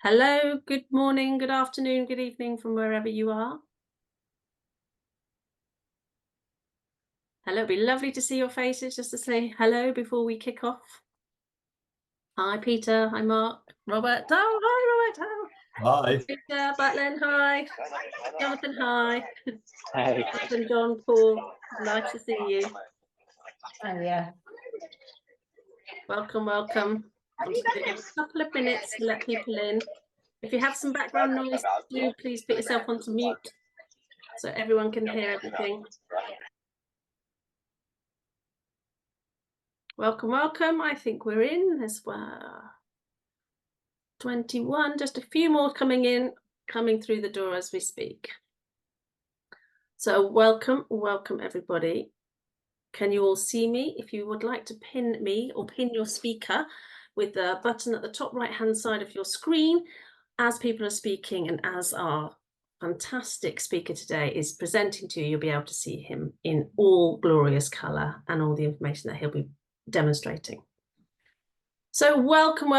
Hello, good morning, good afternoon, good evening from wherever you are. Hello, it'd be lovely to see your faces just to say hello before we kick off. Hi, Peter. Hi, Mark. Robert. Oh, hi, Robert. Oh, Hi. Peter, Butland. Hi. Jonathan. Hi. Hey. Jonathan, John, Paul. Nice to see you. Oh, yeah. Welcome, welcome. I'm just going to give a couple of minutes to let people in. If you have some background noise, do please put yourself onto mute so everyone can hear everything. Welcome, welcome. I think we're in as well. 21, just a few more coming through the door as we speak. So welcome everybody. Can you all see me? If you would like to pin me or pin your speaker with the button at the top right hand side of your screen as people are speaking, and as our fantastic speaker today is presenting to you, you'll be able to see him in all glorious colour and all the information that he'll be demonstrating. So welcome.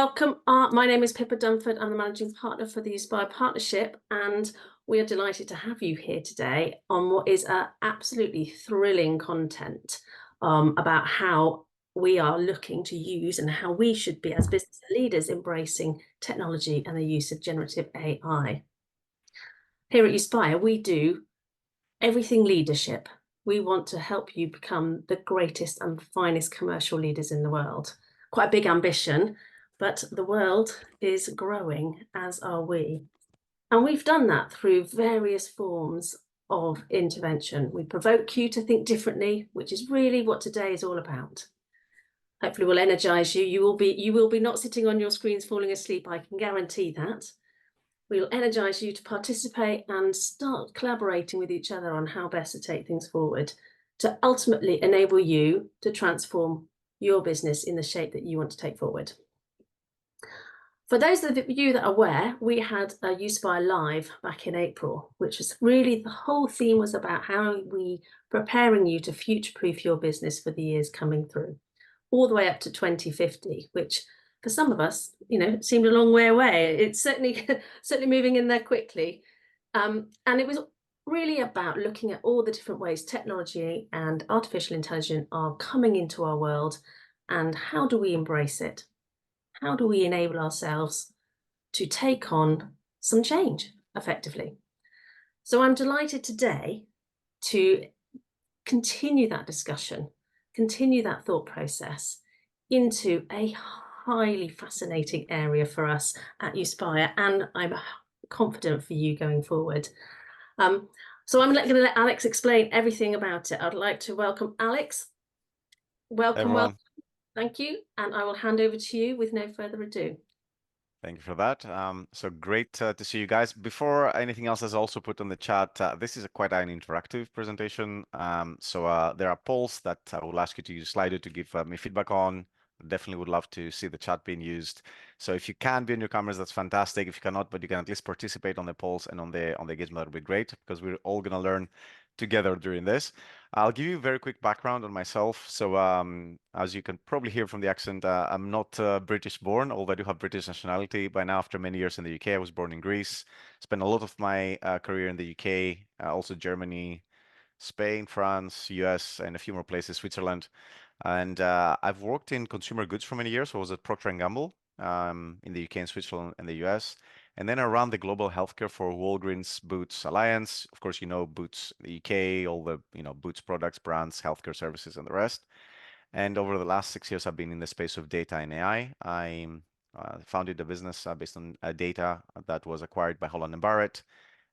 My name is Pippa Dunford. I'm the managing partner for the Uspire Partnership, and we are delighted to have you here today on what is absolutely thrilling content about how we are looking to use and how we should be as business leaders embracing technology and the use of generative AI. Here at Uspire, we do everything leadership. We want to help you become the greatest and finest commercial leaders in the world. Quite a big ambition, but the world is growing, as are we. And we've done that through various forms of intervention. We provoke you to think differently, which is really what today is all about. Hopefully we'll energize you. You will be not sitting on your screens falling asleep, I can guarantee that. We'll energize you to participate and start collaborating with each other on how best to take things forward to ultimately enable you to transform your business in the shape that you want to take forward. For those of you that are aware, we had a Uspire Live back in April, which was really, the whole theme was about how we preparing you to future-proof your business for the years coming through, all the way up to 2050, which for some of us, seemed a long way away. It's certainly moving in there quickly. And it was really about looking at all the different ways technology and artificial intelligence are coming into our world, and how do we embrace it? How do we enable ourselves to take on some change effectively? So I'm delighted today to continue that discussion, continue that thought process into a highly fascinating area for us at Uspire, and I'm confident for you going forward. So I'm going to let Alex explain everything about it. I'd like to welcome Alex. Welcome. Thank you. And I will hand over to you with no further ado. Thank you for that. So great to see you guys. Before anything else is also put on the chat, this is quite an interactive presentation. So there are polls that I will ask you to use Slido to give me feedback on. Definitely would love to see the chat being used. So if you can be on your cameras, that's fantastic. If you cannot, but you can at least participate on the polls and on the gizmo, that would be great, because we're all going to learn together during this. I'll give you a very quick background on myself. So as you can probably hear from the accent, I'm not British born, although I do have British nationality by now after many years in the UK. I was born in Greece, spent a lot of my career in the UK, also Germany, Spain, France, US, and a few more places, Switzerland. And I've worked in consumer goods for many years. I was at Procter & Gamble in the UK and Switzerland and the US. And then around the global healthcare for Walgreens Boots Alliance. Of course, Boots the UK, all the Boots products, brands, healthcare services, and the rest. And over the last 6 years, I've been in the space of data and AI. I founded a business based on data that was acquired by Holland and Barrett.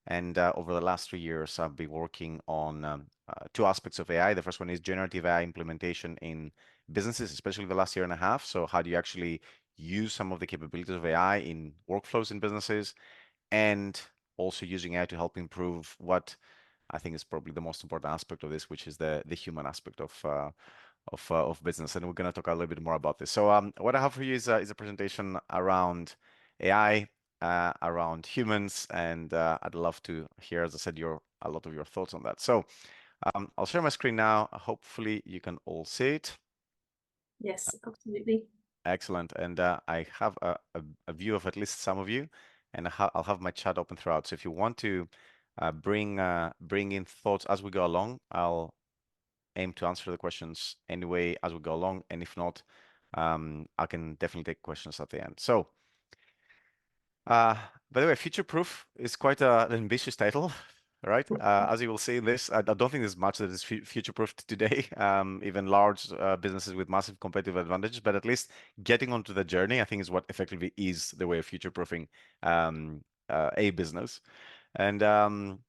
And over the last 3 years, I've been working on two aspects of AI. The first one is generative AI implementation in businesses, especially the last year and a half. So how do you actually use some of the capabilities of AI in workflows in businesses, and also using AI to help improve what I think is probably the most important aspect of this, which is the human aspect of business. And we're going to talk a little bit more about this. So what I have for you is a presentation around AI, around humans, and I'd love to hear, as I said, a lot of your thoughts on that. So I'll share my screen now. Hopefully you can all see it. Yes, absolutely. Excellent. And I have a view of at least some of you. and I'll have my chat open throughout. So if you want to bring in thoughts as we go along, I'll aim to answer the questions anyway as we go along, and if not, I can definitely take questions at the end. So, by the way, future-proof is quite an ambitious title, right? As you will see in this, I don't think there's much that is future-proofed today, even large businesses with massive competitive advantages, but at least getting onto the journey, I think, is what effectively is the way of future-proofing a business. And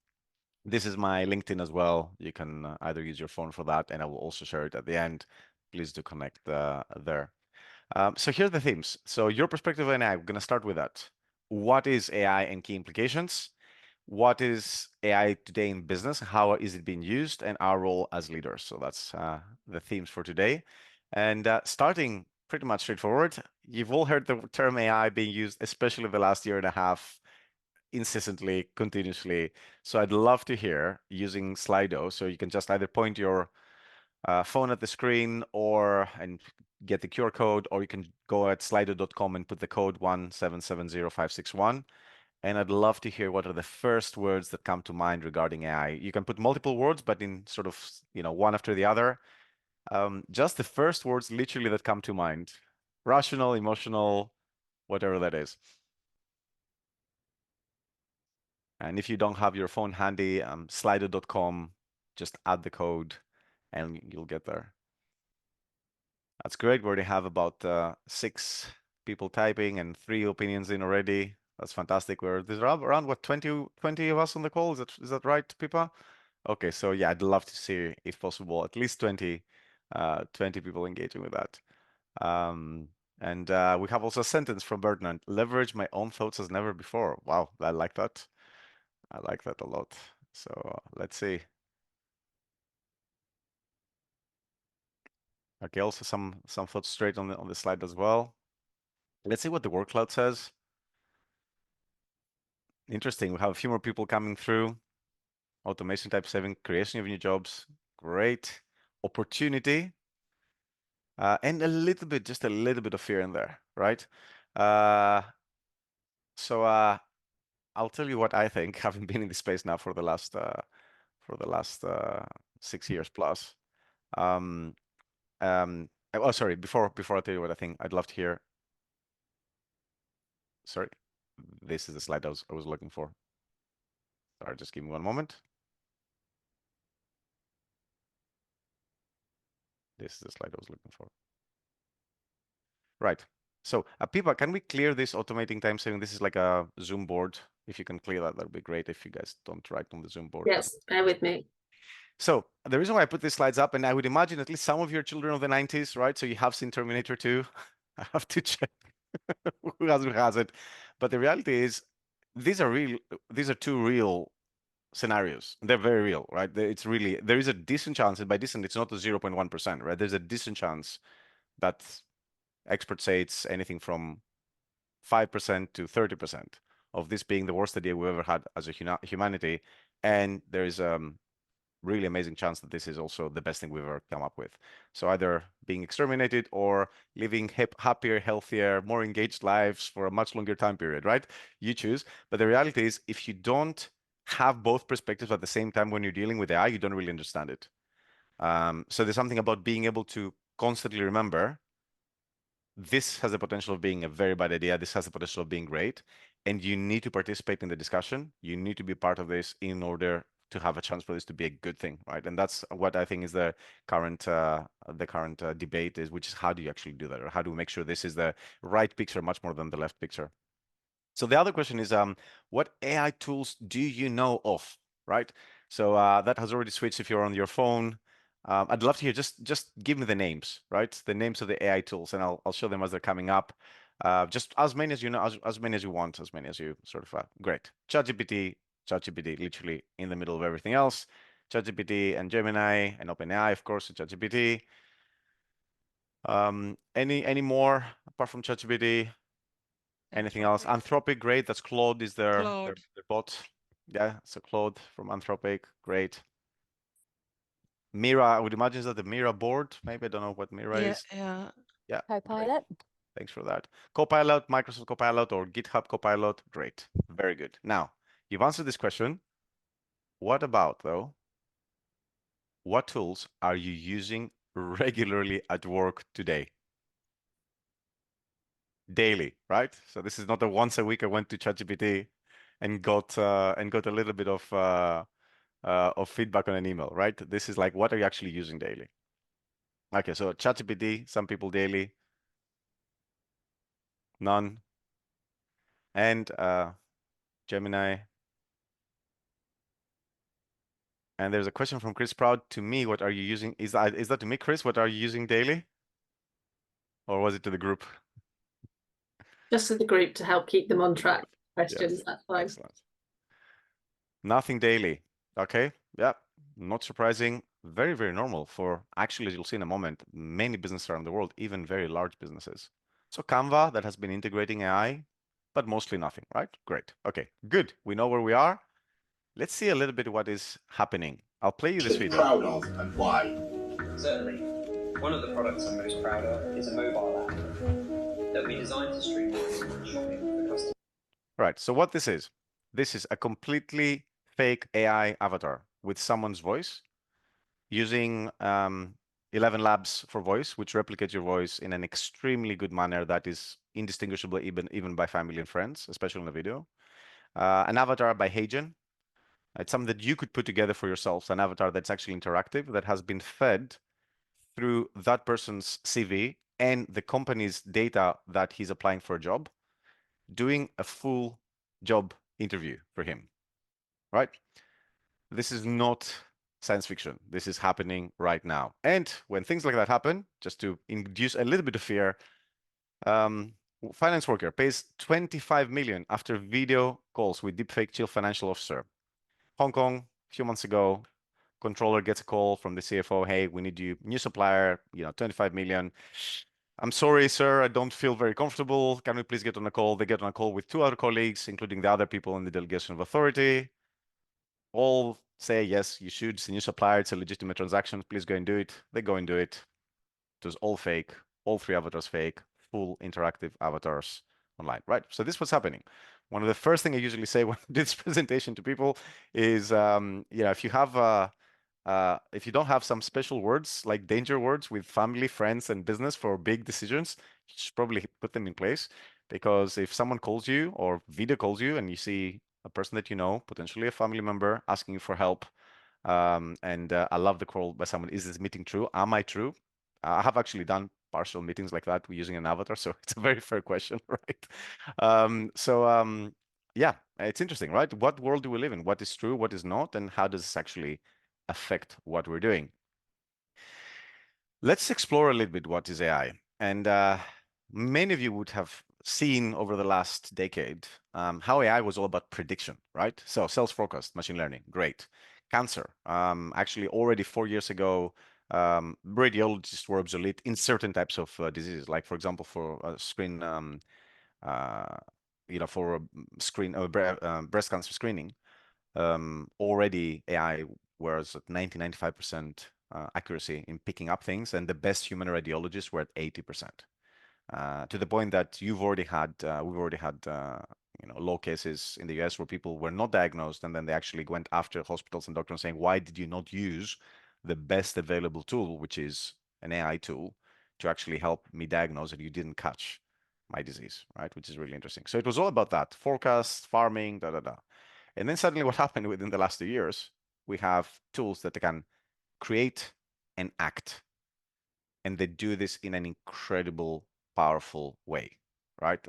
this is my LinkedIn as well. You can either use your phone for that, and I will also share it at the end. Please do connect there. So here are the themes. So your perspective on AI, we're going to start with that. What is AI and key implications? What is AI today in business? How is it being used? And our role as leaders. So that's the themes for today. And starting pretty much straightforward, you've all heard the term AI being used, especially the last year and a half, incessantly, continuously. So I'd love to hear using Slido. So you can just either point your phone at the screen and get the QR code, or you can go at slido.com and put the code 1770561. And I'd love to hear what are the first words that come to mind regarding AI. You can put multiple words, but in sort of, one after the other. Just the first words literally that come to mind. Rational, emotional, whatever that is. And if you don't have your phone handy, slido.com, just add the code and you'll get there. That's great. We already have about 6 people typing and 3 opinions in already. That's fantastic. There's around what, 20 of us on the call? Is that right, Pippa? Okay, so yeah, I'd love to see, if possible, at least 20 people engaging with that. And we have also a sentence from Ferdinand: leverage my own thoughts as never before. Wow, I like that. I like that a lot. So let's see. Okay, also some thoughts straight on the slide as well. Let's see what the word cloud says. Interesting. We have a few more people coming through. Automation type saving, creation of new jobs. Great. Opportunity. And just a little bit of fear in there, right? So I'll tell you what I think, having been in this space now for the last 6 years plus. Oh, sorry. Before I tell you what I think, I'd love to hear. Sorry, this is the slide I was looking for. Sorry, just give me one moment. This is the slide I was looking for. Right. So, Pippa, can we clear this automating time saving? This is like a Zoom board. If you can clear that, that'd be great. If you guys don't write on the Zoom board. Yes, bear with me. So the reason why I put these slides up, and I would imagine at least some of your children of the 90s, right? So you have seen Terminator 2. I have to check who has it. But the reality is, these are 2 real scenarios. They're very real, right? It's really, there is a decent chance, and by decent, it's not a 0.1%, right? There's a decent chance that experts say it's anything from 5% to 30% of this being the worst idea we've ever had as a humanity. And there is really amazing chance that this is also the best thing we've ever come up with. So either being exterminated or living happier, healthier, more engaged lives for a much longer time period, right? You choose. But the reality is, if you don't have both perspectives at the same time when you're dealing with AI, you don't really understand it. So there's something about being able to constantly remember, this has the potential of being a very bad idea. This has the potential of being great. And you need to participate in the discussion. You need to be part of this in order to have a chance for this to be a good thing, right? And that's what I think is the current debate is, which is how do you actually do that, or how do we make sure this is the right picture much more than the left picture? So the other question is, what AI tools do you know of, right? So that has already switched if you're on your phone. I'd love to hear, just give me the names, right? The names of the AI tools, and I'll show them as they're coming up. Just as many as you know, as many as you want, as many as you sort of great. ChatGPT literally in the middle of everything else. ChatGPT and Gemini and OpenAI, of course, and ChatGPT. Any more apart from ChatGPT? Anything else? Anthropic, great. That's Claude is their bot. Yeah, so Claude from Anthropic, great. Mira, I would imagine that the Mira board. Maybe I don't know what Mira is. Yeah. Yeah. Copilot. Thanks for that. Copilot, Microsoft Copilot or GitHub Copilot, great. Very good. Now, you've answered this question. What about, though, what tools are you using regularly at work today? Daily, right? So this is not a once a week I went to ChatGPT and got a little bit of feedback on an email, right? This is like, what are you actually using daily? Okay, so ChatGPT, some people daily, none, and Gemini. And there's a question from Chris Proud to me. What are you using? Is that to me, Chris? What are you using daily? Or was it to the group? Just to the group to help keep them on track. Questions, Yes. that's fine. Excellent. Nothing daily. Okay. Yeah. Not surprising. Very, very normal for actually, as you'll see in a moment, many businesses around the world, even very large businesses. So Canva that has been integrating AI, but mostly nothing, right? Great. Okay, good. We know where we are. Let's see a little bit what is happening. I'll play you this video. Proud of and why? Certainly. One of the products I'm most proud of is a mobile app that we designed to streamline shopping for customers. Right, so what this is a completely fake AI avatar with someone's voice using 11 labs for voice, which replicates your voice in an extremely good manner that is indistinguishable even by family and friends, especially in the video. An avatar by Hagen. It's something that you could put together for yourself, an avatar that's actually interactive, that has been fed through that person's CV and the company's data that he's applying for a job, doing a full job interview for him, right? This is not science fiction. This is happening right now. And when things like that happen, just to induce a little bit of fear, finance worker pays 25 million after video calls with deepfake chief financial officer. Hong Kong, a few months ago, controller gets a call from the CFO, hey, we need you, new supplier, 25 million. I'm sorry, sir, I don't feel very comfortable. Can we please get on a call? They get on a call with 2 other colleagues, including the other people in the delegation of authority. All say, yes, you should. It's a new supplier. It's a legitimate transaction. Please go and do it. They go and do it. It was all fake. All 3 avatars fake. Full interactive avatars online, right? So this was happening. One of the first things I usually say when I do this presentation to people is, if you don't have some special words like danger words with family, friends, and business for big decisions, you should probably put them in place. Because if someone calls you or video calls you and you see a person that you know, potentially a family member, asking you for help, and I love the call by someone, is this meeting true? Am I true? I have actually done partial meetings like that using an avatar, so it's a very fair question, right? Yeah, it's interesting, right? What world do we live in? What is true? What is not? And how does this actually affect what we're doing? Let's explore a little bit what is AI. And many of you would have seen over the last decade how AI was all about prediction, right? So sales forecast, machine learning, great. Cancer, actually already 4 years ago, radiologists were obsolete in certain types of diseases, like for example, for screen, for breast cancer screening. Already AI was at 95% accuracy in picking up things, and the best human radiologists were at 80%. To the point that we've already had low cases in the US where people were not diagnosed, and then they actually went after hospitals and doctors saying, why did you not use the best available tool, which is an AI tool, to actually help me diagnose that you didn't catch my disease, right? Which is really interesting. So it was all about that, forecast, farming, da, da, da. And then suddenly what happened within the last 2 years, we have tools that can create and act. And they do this in an incredible, powerful way, right?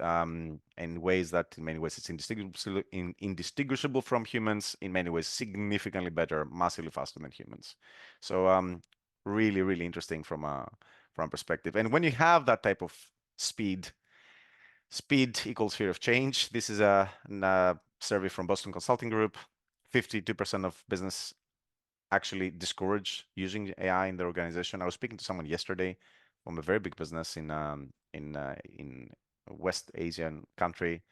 In ways that in many ways it's indistinguishable from humans, in many ways significantly better, massively faster than humans. So really, really interesting from a perspective. And when you have that type of speed equals fear of change. This is a survey from Boston Consulting Group. 52% of business actually discourage using AI in their organization. I was speaking to someone yesterday from a very big business in West Asian country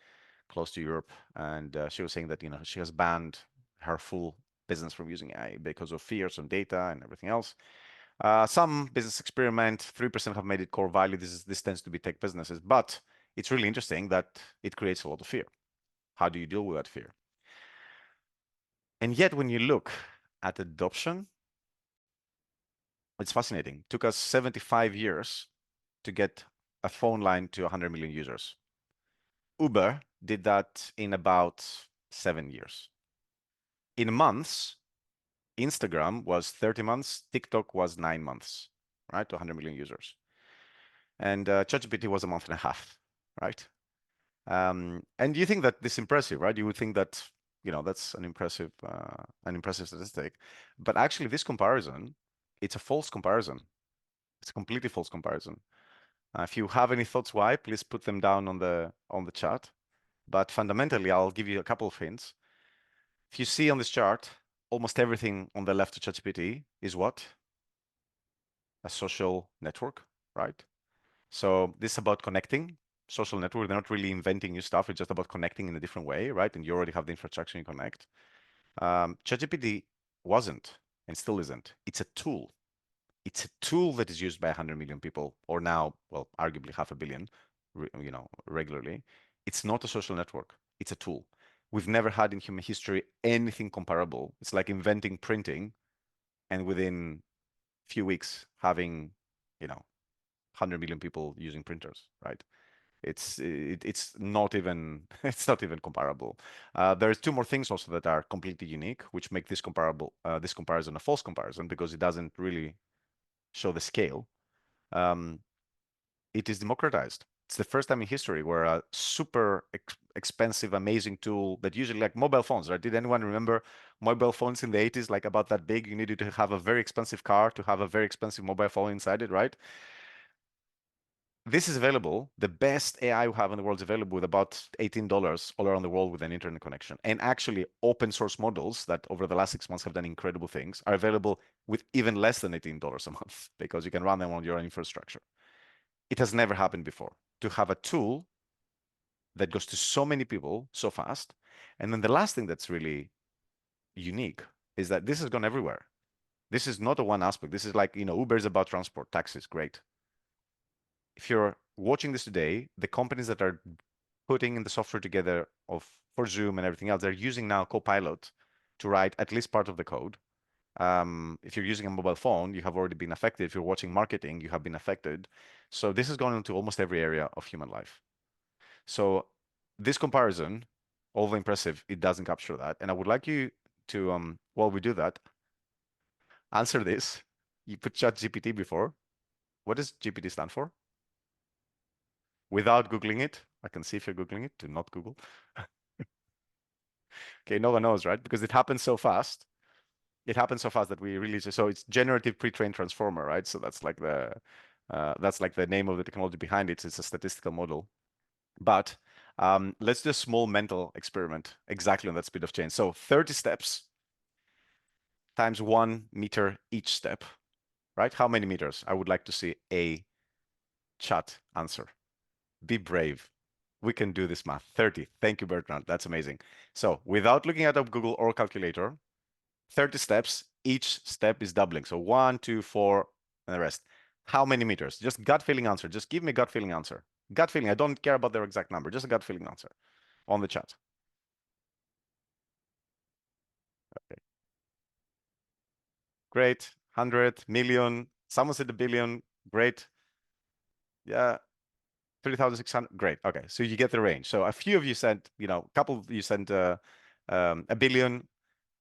close to Europe, and she was saying that she has banned her full business from using AI because of fears on data and everything else. Some business experiment, 3% have made it core value. This tends to be tech businesses, but it's really interesting that it creates a lot of fear. How do you deal with that fear? And yet, when you look at adoption, it's fascinating. It took us 75 years to get a phone line to 100 million users. Uber did that in about 7 years. In months, Instagram was 30 months, TikTok was 9 months, right, to 100 million users. And ChatGPT was a month and a half, right? And you think that this is impressive, right? You would think that, you know, that's an impressive statistic. But actually, this comparison, it's a false comparison. It's a completely false comparison. If you have any thoughts why, please put them down on the chat. But fundamentally, I'll give you a couple of hints. If you see on this chart, almost everything on the left of ChatGPT is what? A social network, right? So this is about connecting. Social network, they're not really inventing new stuff. It's just about connecting in a different way, right? And you already have the infrastructure you connect. ChatGPT wasn't and still isn't. It's a tool. It's a tool that is used by 100 million people, or now, well, arguably 500 million, you know, regularly. It's not a social network. It's a tool. We've never had in human history anything comparable. It's like inventing printing, and within a few weeks having, you know, 100 million people using printers, right? It's not even it's not even comparable. There's two more things also that are completely unique, which make this comparison a false comparison because it doesn't really show the scale. It is democratized. It's the first time in history where a super expensive, amazing tool that usually, like mobile phones, right? Did anyone remember mobile phones in the 80s, like about that big? You needed to have a very expensive car to have a very expensive mobile phone inside it, right? This is available. The best AI we have in the world is available with about $18 all around the world with an internet connection. And actually, open source models that over the last 6 months have done incredible things are available with even less than $18 a month because you can run them on your own infrastructure. It has never happened before to have a tool that goes to so many people so fast. And then the last thing that's really unique is that this has gone everywhere. This is not a one aspect. This is like, you know, Uber is about transport, taxis, great. If you're watching this today, the companies that are putting in the software together for Zoom and everything else, they're using now Copilot to write at least part of the code. If you're using a mobile phone, you have already been affected. If you're watching marketing, you have been affected. So this has gone into almost every area of human life. So this comparison, although impressive, it doesn't capture that. And I would like you to, while we do that, answer this. You put ChatGPT before. What does GPT stand for? Without Googling it, I can see if you're Googling it, do not Google. Okay, no one knows, right? Because it happens so fast. It happens so fast that we really so it's generative pre-trained transformer, right? So that's like the name of the technology behind it. It's a statistical model. But let's do a small mental experiment exactly on that speed of change. So 30 steps times 1 meter each step, right? How many meters? I would like to see a chat answer. Be brave. We can do this math. 30. Thank you, Bertrand. That's amazing. So without looking at a Google or calculator, 30 steps, each step is doubling. So 1, 2, 4, and the rest. How many meters? Just gut feeling answer. Just give me a gut feeling answer. Gut feeling. I don't care about their exact number. Just a gut feeling answer on the chat. Okay. Great. 100 million. Someone said a billion. Great. Yeah. 3,600. Great. Okay. So you get the range. So a few of you said, you know, a couple of you said a billion,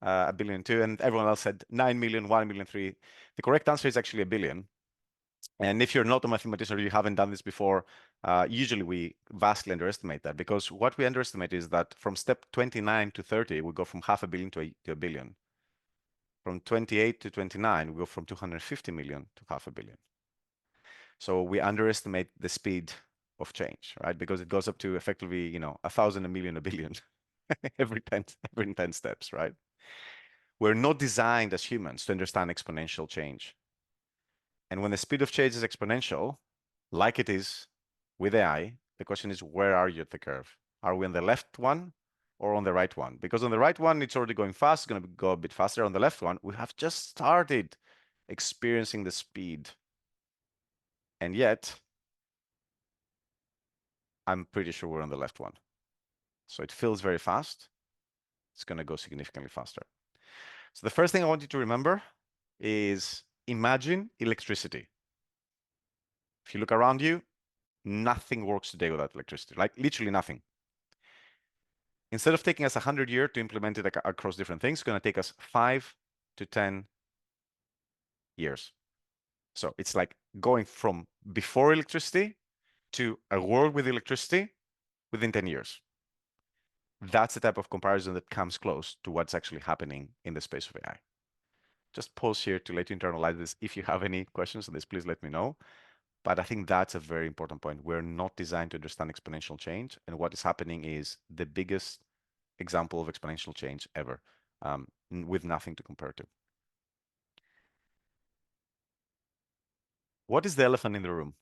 a billion two, and everyone else said 9 million, 1 million, 3. The correct answer is actually a billion. And if you're not a mathematician or you haven't done this before, usually we vastly underestimate that because what we underestimate is that from step 29 to 30, we go from 500 million to a billion. From 28 to 29, we go from 250 million to 500 million. So we underestimate the speed of change, right? Because it goes up to effectively, you know, 1,000, a million, a billion every 10 steps, right? We're not designed as humans to understand exponential change. And when the speed of change is exponential, like it is with AI, the question is, where are you at the curve? Are we on the left one or on the right one? Because on the right one, it's already going fast, it's going to go a bit faster. On the left one, we have just started experiencing the speed. And yet, I'm pretty sure we're on the left one. So it feels very fast. It's going to go significantly faster. So the first thing I want you to remember is imagine electricity. If you look around you, nothing works today without electricity, like literally nothing. Instead of taking us 100 years to implement it across different things, it's going to take us 5 to 10 years. So it's like going from before electricity to a world with electricity within 10 years. That's the type of comparison that comes close to what's actually happening in the space of AI. Just pause here to let you internalize this. If you have any questions on this, please let me know. But I think that's a very important point. We're not designed to understand exponential change. And what is happening is the biggest example of exponential change ever, with nothing to compare to. What is the elephant in the room?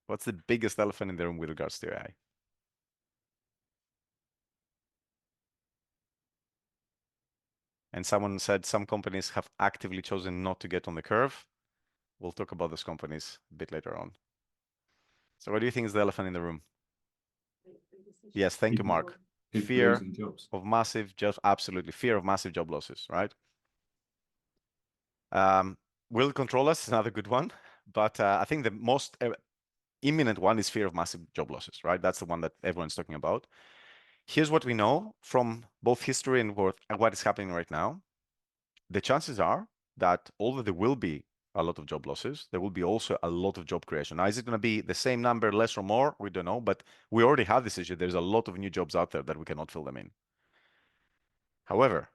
What's the biggest elephant in the room with regards to AI? And someone said some companies have actively chosen not to get on the curve. We'll talk about those companies a bit later on. So what do you think is the elephant in the room? Yes, thank you, Mark. Fear of massive jobs, absolutely. Fear of massive job losses, right? Will it control us? Another good one. But I think the most imminent one is fear of massive job losses, right? That's the one that everyone's talking about. Here's what we know from both history and what is happening right now. The chances are that although there will be a lot of job losses, there will be also a lot of job creation. Now, is it going to be the same number, less or more? We don't know, but we already have this issue. There's a lot of new jobs out there that we cannot fill them in. However,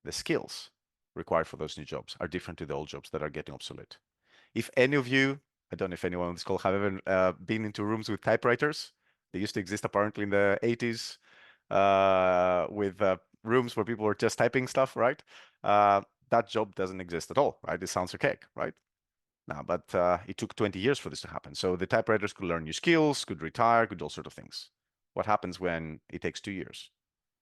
the skills required for those new jobs are different to the old jobs that are getting obsolete. If any of you, I don't know if anyone on this call have ever been into rooms with typewriters. They used to exist apparently in the 80s with rooms where people were just typing stuff, right? That job doesn't exist at all, right? It sounds archaic, right? Now, but it took 20 years for this to happen. So the typewriters could learn new skills, could retire, could do all sorts of things. What happens when it takes 2 years?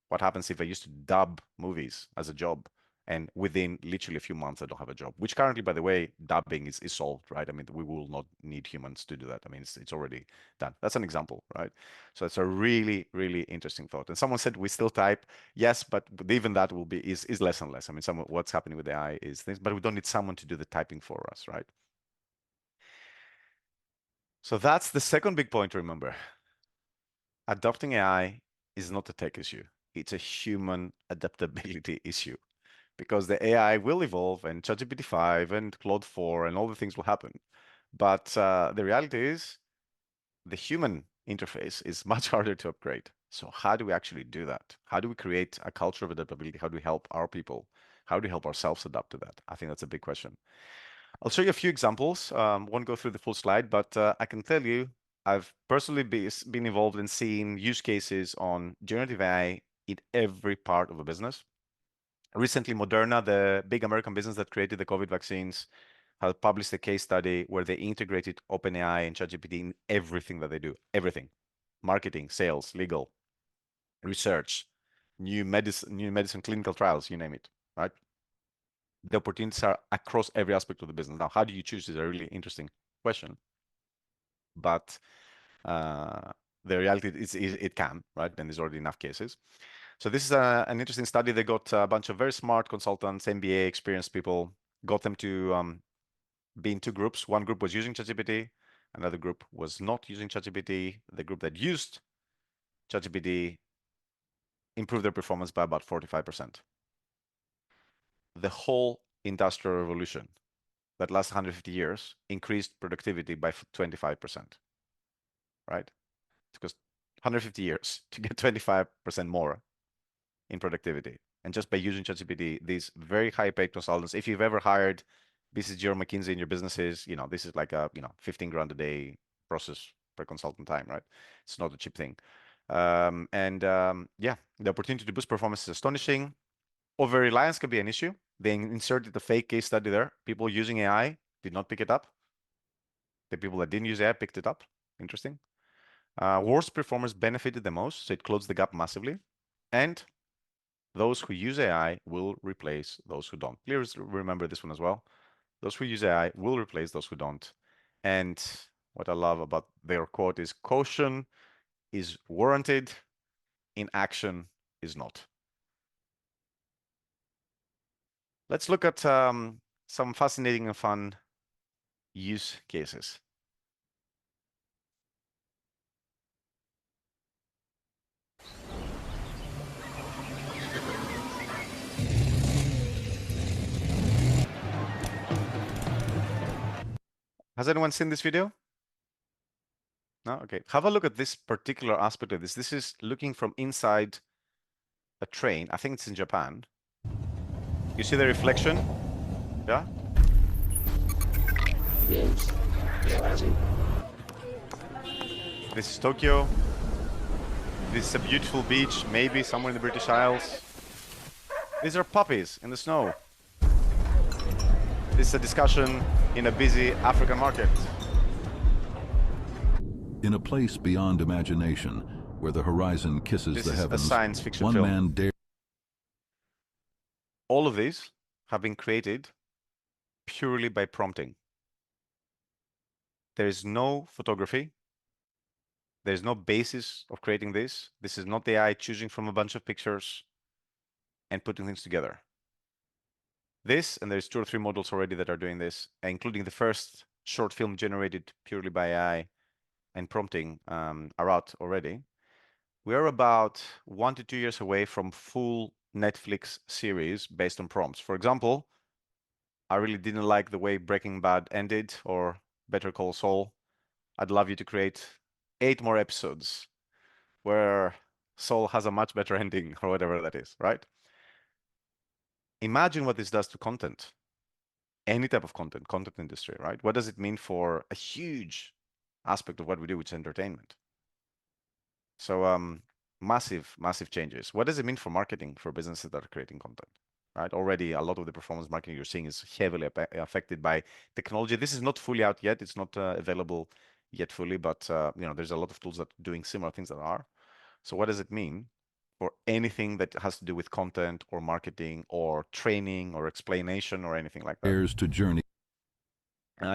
What happens if I used to dub movies as a job and within literally a few months I don't have a job? Which currently, by the way, dubbing is solved, right? I mean, we will not need humans to do that. I mean, it's already done. That's an example, right? So it's a really, really interesting thought. And someone said we still type. Yes, but even that will be is less and less. I mean, what's happening with AI is things, but we don't need someone to do the typing for us, right? So that's the second big point to remember. Adopting AI is not a tech issue. It's a human adaptability issue, because the AI will evolve and ChatGPT 5 and Claude 4 and all the things will happen. But the reality is the human interface is much harder to upgrade. So how do we actually do that? How do we create a culture of adaptability? How do we help our people? How do we help ourselves adapt to that? I think that's a big question. I'll show you a few examples. Won't go through the full slide, but I can tell you I've personally been involved in seeing use cases on generative AI in every part of a business. Recently, Moderna, the big American business that created the COVID vaccines, has published a case study where they integrated OpenAI and ChatGPT in everything that they do. Everything. Marketing, sales, legal, research, new medicine, clinical trials, you name it, right? The opportunities are across every aspect of the business. Now, how do you choose is a really interesting question. But the reality is it can, right? And there's already enough cases. So this is an interesting study. They got a bunch of very smart consultants, MBA experienced people, got them to be in two groups. One group was using ChatGPT. Another group was not using ChatGPT. The group that used ChatGPT improved their performance by about 45%. The whole industrial revolution that lasts 150 years increased productivity by 25%, right? Because 150 years to get 25% more in productivity. And just by using ChatGPT, these very high paid consultants, if you've ever hired BCG or McKinsey in your businesses, this is like a 15 grand a day process per consultant time, right? It's not a cheap thing. Yeah, the opportunity to boost performance is astonishing. Over reliance can be an issue. They inserted a fake case study there. People using AI did not pick it up. The people that didn't use AI picked it up. Interesting. Worst performers benefited the most, so it closed the gap massively. And those who use AI will replace those who don't. Please remember this one as well. Those who use AI will replace those who don't. And what I love about their quote is caution is warranted, inaction is not. Let's look at some fascinating and fun use cases. Has anyone seen this video? No? Okay. Have a look at this particular aspect of this. This is looking from inside a train. I think it's in Japan. You see the reflection? Yeah? This is Tokyo. This is a beautiful beach, maybe somewhere in the British Isles. These are puppies in the snow. This is a discussion in a busy African market. In a place beyond imagination, where the horizon kisses This the is heavens, a science fiction one film. man dared. All of these have been created purely by prompting. There is no photography. There's no basis of creating this. This is not the AI choosing from a bunch of pictures and putting things together. This, and there's 2 or 3 models already that are doing this, including the first short film generated purely by AI and prompting are out already. We are about 1 to 2 years away from full Netflix series based on prompts. For example, I really didn't like the way Breaking Bad ended, or Better Call Saul. I'd love you to create 8 more episodes where Saul has a much better ending, or whatever that is, right? Imagine what this does to content. Any type of content industry, right? What does it mean for a huge aspect of what we do, which is entertainment? So massive changes. What does it mean for marketing, for businesses that are creating content, right? Already a lot of the performance marketing you're seeing is heavily affected by technology. This is not fully out yet. It's not available yet fully, but you know, there's a lot of tools that are doing similar things that are. So what does it mean for anything that has to do with content or marketing or training or explanation or anything like that? dares to journey.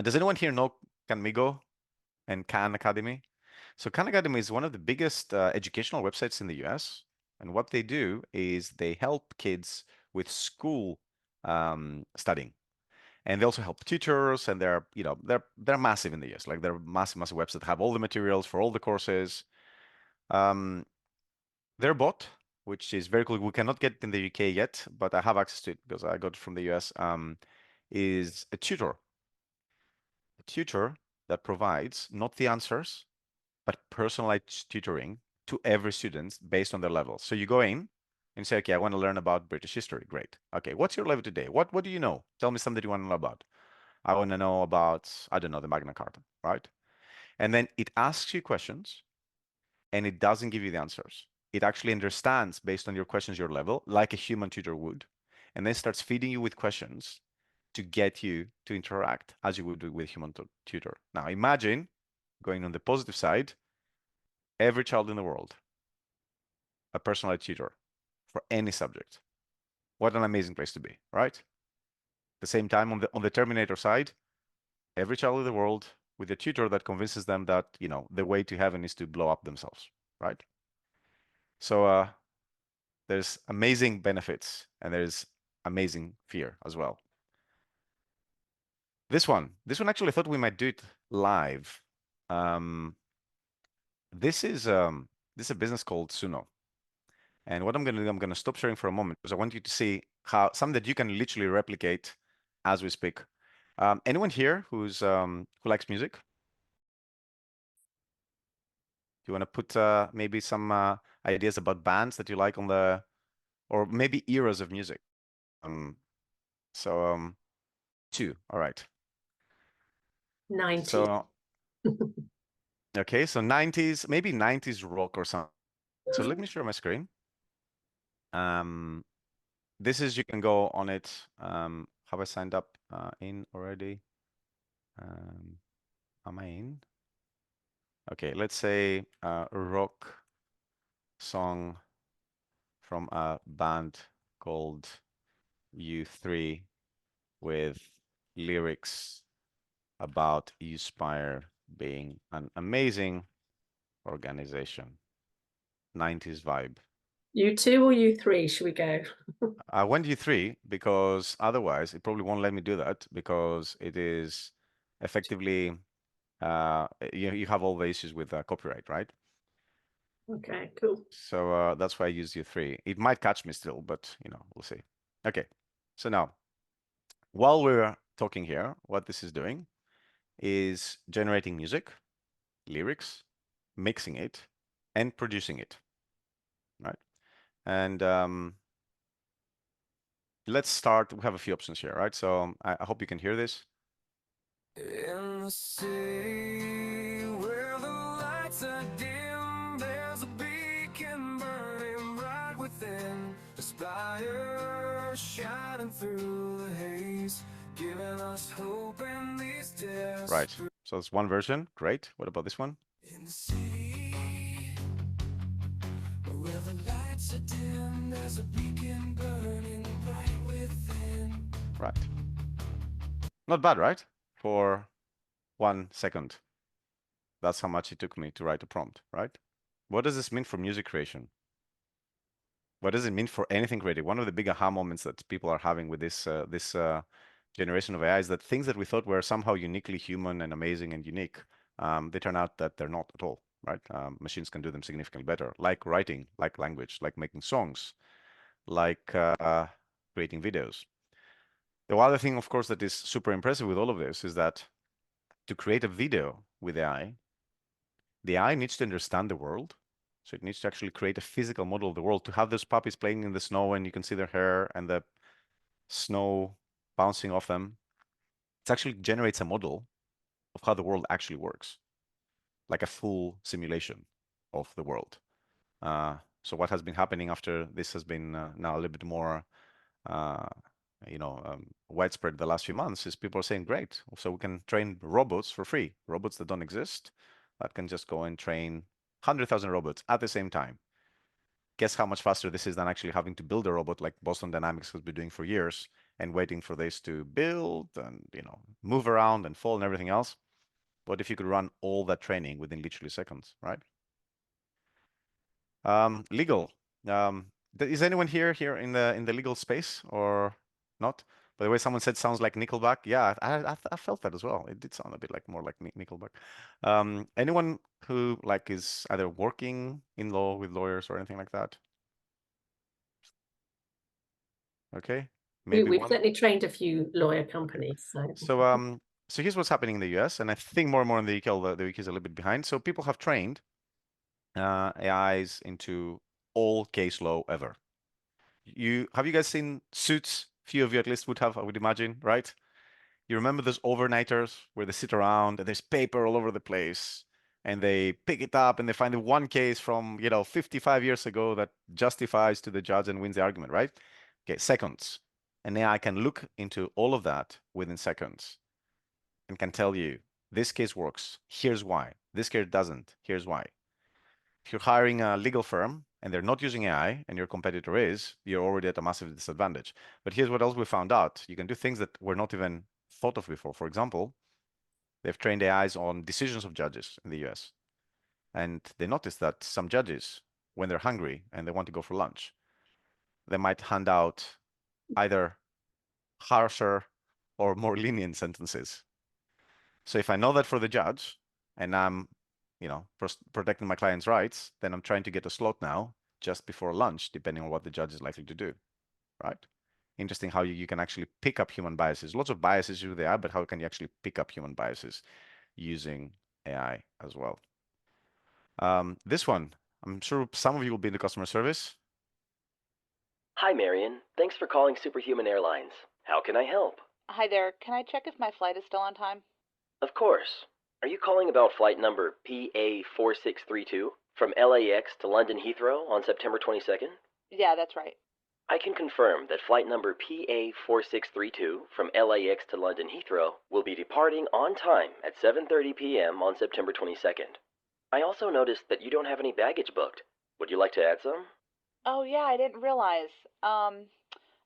Does anyone here know Canmigo and Khan Academy? So Khan Academy is one of the biggest educational websites in the US. And what they do is they help kids with school studying. And they also help tutors, and they're, you know, they're massive in the US. Like, they're massive websites that have all the materials for all the courses. Their bot, which is very cool, we cannot get it in the UK yet, but I have access to it because I got it from the US, is a tutor. A tutor that provides not the answers, but personalized tutoring to every student based on their level. So you go in and say, okay, I want to learn about British history. Great. Okay, what's your level today? What do you know? Tell me something that you want to know about. I want to know about, I don't know, the Magna Carta, right? And then it asks you questions, and it doesn't give you the answers. It actually understands based on your questions, your level, like a human tutor would, and then starts feeding you with questions to get you to interact as you would do with a human tutor. Now imagine, going on the positive side, every child in the world, a personalized tutor for any subject. What an amazing place to be, right? At the same time, on the Terminator side, every child in the world with a tutor that convinces them that, you know, the way to heaven is to blow up themselves, right? So there's amazing benefits, and there's amazing fear as well. This one actually, I thought we might do it live. This is a business called Suno. And what I'm going to do, I'm going to stop sharing for a moment because I want you to see how something that you can literally replicate as we speak. Anyone here who likes music? Do you want to put maybe some ideas about bands that you like on the, or maybe eras of music? Two. All right. 90. So okay, so 90s, maybe 90s rock or something. So let me share my screen. This is, you can go on it. Have I signed up in already? Am I in? Okay, let's say a rock song from a band called U3 with lyrics about Uspire being an amazing organization. 90s vibe. U2 or U3, should we go? I went U3 because otherwise it probably won't let me do that because it is effectively you have all the issues with copyright, right? Okay, cool. So that's why I used U3. It might catch me still, but we'll see. Okay, so now while we're talking here, what this is doing is generating music, lyrics, mixing it, and producing it, right? And let's start. We have a few options here, right? So I hope you can hear this. In the city where the lights are dim, there's a beacon burning right within. Uspire shining through the haze, giving us hope in these days. Right. So that's one version. Great. What about this one? In the city where the lights are dim, there's a beacon burning right within. Right. Not bad, right? For 1 second. That's how much it took me to write a prompt, right? What does this mean for music creation? What does it mean for anything creative? One of the big aha moments that people are having with this generation of AI is that things that we thought were somehow uniquely human and amazing and unique, they turn out that they're not at all, right? Machines can do them significantly better, like writing, like language, like making songs, like creating videos. The other thing, of course, that is super impressive with all of this is that to create a video with AI, the AI needs to understand the world. So it needs to actually create a physical model of the world, to have those puppies playing in the snow and you can see their hair and the snow bouncing off them. It actually generates a model of how the world actually works, like a full simulation of the world. So what has been happening after this has been now a little bit more widespread the last few months is people are saying, great, so we can train robots for free, robots that don't exist, that can just go and train 100,000 robots at the same time. Guess how much faster this is than actually having to build a robot like Boston Dynamics has been doing for years and waiting for this to build and move around and fall and everything else. What if you could run all that training within literally seconds, right? Legal. Is anyone here in the legal space or not? By the way, someone said sounds like Nickelback. Yeah, I felt that as well. It did sound a bit like more like Nickelback. Anyone who is either working in law with lawyers or anything like that? Okay, maybe We've one. certainly trained a few lawyer companies. So here's what's happening in the US, and I think more and more in the UK, although the UK is a little bit behind. So people have trained AIs into all case law ever. Have you guys seen Suits? Few of you at least would have, I would imagine, right? You remember those overnighters where they sit around and there's paper all over the place and they pick it up and they find the one case from 55 years ago that justifies to the judge and wins the argument, right? Okay, seconds. And AI can look into all of that within seconds and can tell you this case works, here's why. This case doesn't, here's why. If you're hiring a legal firm and they're not using AI and your competitor is, you're already at a massive disadvantage. But here's what else we found out. You can do things that were not even thought of before. For example, they've trained AIs on decisions of judges in the US. And they noticed that some judges, when they're hungry and they want to go for lunch, they might hand out either harsher or more lenient sentences. So if I know that for the judge and I'm protecting my client's rights, then I'm trying to get a slot now just before lunch, depending on what the judge is likely to do, right? Interesting how you can actually pick up human biases. Lots of biases with AI, but how can you actually pick up human biases using AI as well? This one, I'm sure some of you will be in the customer service. Hi, Marion. Thanks for calling Superhuman Airlines. How can I help? Hi there. Can I check if my flight is still on time? Of course. Are you calling about flight number PA4632 from LAX to London Heathrow on September 22nd? Yeah, that's right. I can confirm that flight number PA4632 from LAX to London Heathrow will be departing on time at 7:30 p.m. on September 22nd. I also noticed that you don't have any baggage booked. Would you like to add some? Oh, yeah, I didn't realize. I